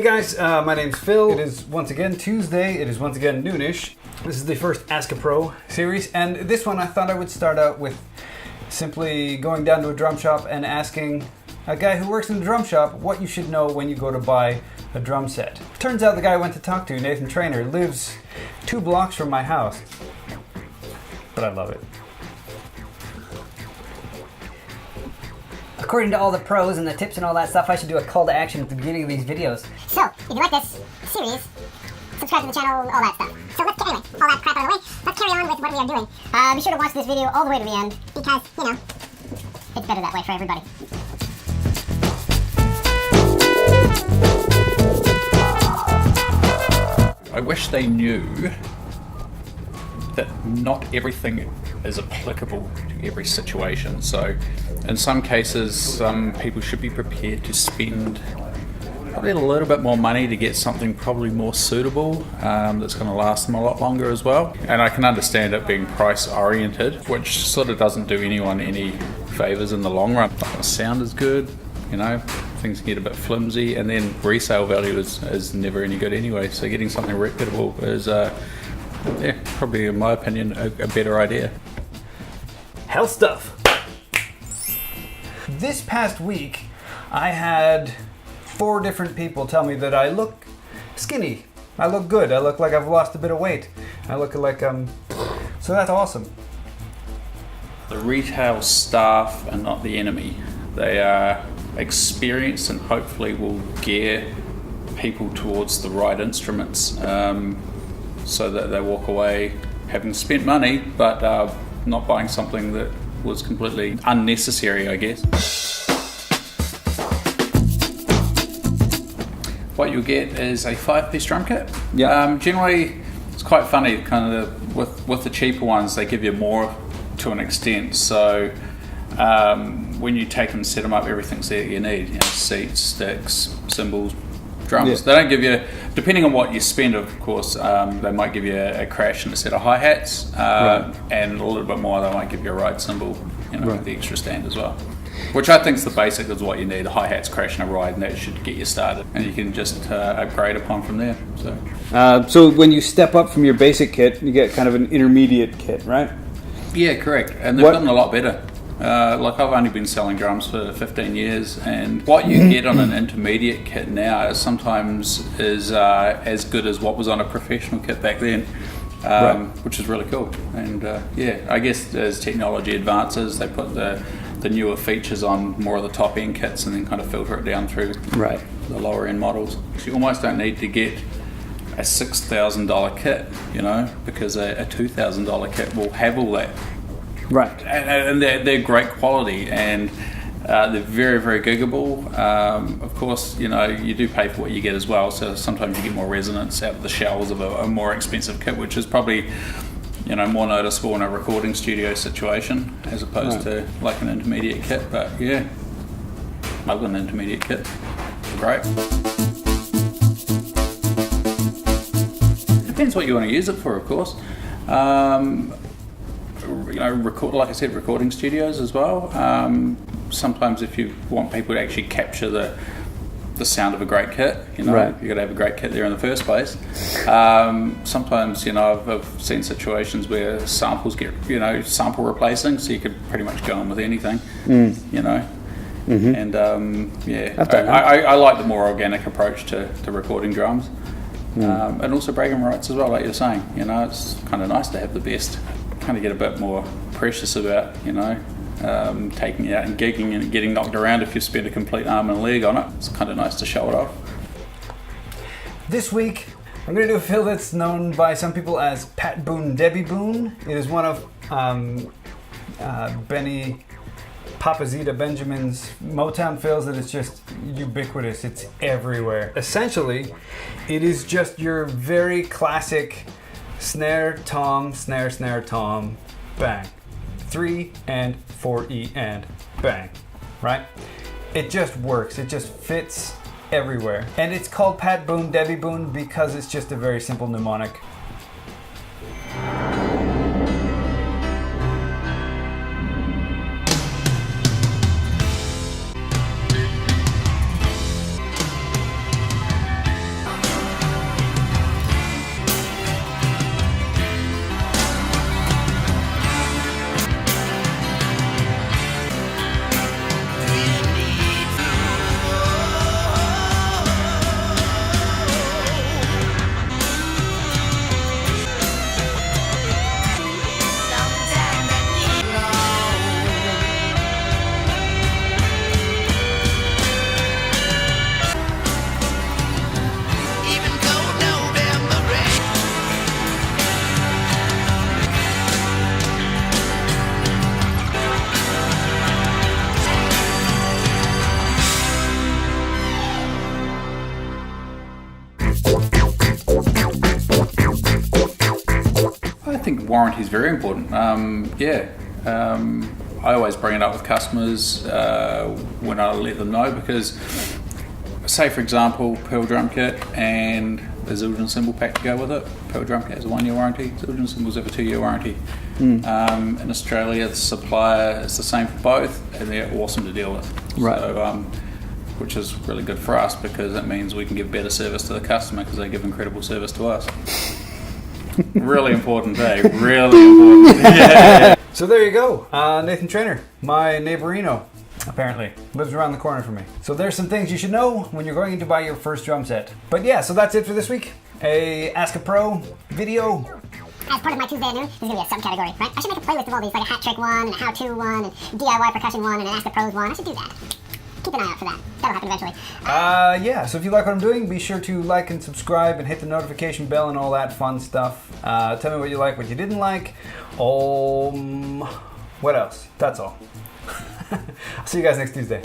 guys, my name's Phil. It is once again Tuesday. It is once again noonish. This is the first Ask a Pro series, and this one I thought I would start out with simply going down to a drum shop and asking a guy who works in the drum shop what you should know when you go to buy a drum set. Turns out the guy I went to talk to, Nathan Trainor, lives 2 blocks from my house. But I love it. According to all the pros and the tips and all that stuff, I should do a call to action at the beginning of these videos. So, if you like this series, subscribe to the channel, all that stuff. So anyway, all that crap out of the way, let's carry on with what we are doing. Be sure to watch this video all the way to the end, because, you know, it's better that way for everybody. I wish they knew that not everything is applicable to every situation. So in some cases, some people should be prepared to spend probably a little bit more money to get something probably more suitable, that's going to last them a lot longer as well. And I can understand it being price oriented, which sort of doesn't do anyone any favors in the long run. Not going to sound as good, you know, things get a bit flimsy, and then resale value is never any good anyway. So getting something reputable is probably, in my opinion, a better idea. Hell stuff. This past week, I had 4 different people tell me that I look skinny. I look good. I look like I've lost a bit of weight. I look like so that's awesome. The retail staff are not the enemy. They are experienced and hopefully will gear people towards the right instruments, so that they walk away having spent money, but not buying something that was completely unnecessary, I guess. What you'll get is a 5-piece drum kit. Yeah. Generally, it's quite funny, kind of with the cheaper ones, they give you more to an extent. So when you take them, set them up, everything's there you need. You know, seats, sticks, cymbals, drums. Yeah. They don't give you, depending on what you spend, of course, they might give you a crash and a set of hi-hats, Right. and a little bit more, they might give you a ride cymbal, you know, Right. with the extra stand as well. Which I think is the basic is what you need, a hi-hats, crash and a ride, and that should get you started. And you can just upgrade upon from there. So when you step up from your basic kit, you get kind of an intermediate kit, right? Yeah, correct. And they've gotten a lot better. Like I've only been selling drums for 15 years, and what you get on an intermediate kit now sometimes is as good as what was on a professional kit back then, Right. which is really cool. And I guess as technology advances, they put the newer features on more of the top end kits and then kind of filter it down through Right. the lower end models. You almost don't need to get a $6,000 kit, you know, because a $2,000 kit will have all that. Right. And they're great quality, and they're very, very giggable. Of course, you know, you do pay for what you get as well, so sometimes you get more resonance out of the shells of a more expensive kit, which is probably, you know, more noticeable in a recording studio situation as opposed to like an intermediate kit. But yeah, I've got an intermediate kit. Great. Depends what you want to use it for, of course. You know, like I said, recording studios as well. Sometimes if you want people to actually capture the sound of a great kit, you know, Right. you've got to have a great kit there in the first place. Sometimes, you know, I've seen situations where samples get, you know, sample replacing, so you could pretty much go on with anything, you know. Mm-hmm. And I like the more organic approach to recording drums. And also bragging rights as well, like you're saying. You know, it's kind of nice to have the best. Kind of get a bit more precious about, you know, taking it out and gigging and getting knocked around if you spend a complete arm and a leg on it. It's kind of nice to show it off. This week, I'm going to do a fill that's known by some people as Boon Debbie Boon. It is one of Benny Papazita Benjamin's Motown fills that is just ubiquitous. It's everywhere. Essentially, it is just your very classic snare, tom, snare, snare, tom, bang. 3 and 4 E and bang, right? It just works. It just fits everywhere. And it's called Boon Debbie Boon because it's just a very simple mnemonic. think warranty is very important. I always bring it up with customers when I let them know, because say for example, Pearl drum kit and the Zildjian cymbal pack to go with it. Pearl drum kit has a 1 year warranty, Zildjian cymbals have a 2 year warranty. In Australia, the supplier is the same for both, and they're awesome to deal with. Right. So, which is really good for us, because it means we can give better service to the customer because they give incredible service to us. Really important, eh? Really important. Yeah. So there you go. Nathan Trainor, my neighborino, apparently, lives around the corner from me. So there's some things you should know when you're going to buy your first drum set. But yeah, so that's it for this week. A Ask a Pro video. As part of my Tuesday at noon, there's going to be a subcategory, right? I should make a playlist of all these, like a hat trick one, and a how-to one, and DIY percussion one, and an Ask the Pros one. I should do that. Keep an eye out for that. That'll happen eventually. Yeah, so if you like what I'm doing, be sure to like and subscribe and hit the notification bell and all that fun stuff. Tell me what you like, what you didn't like. What else? That's all. I'll see you guys next Tuesday.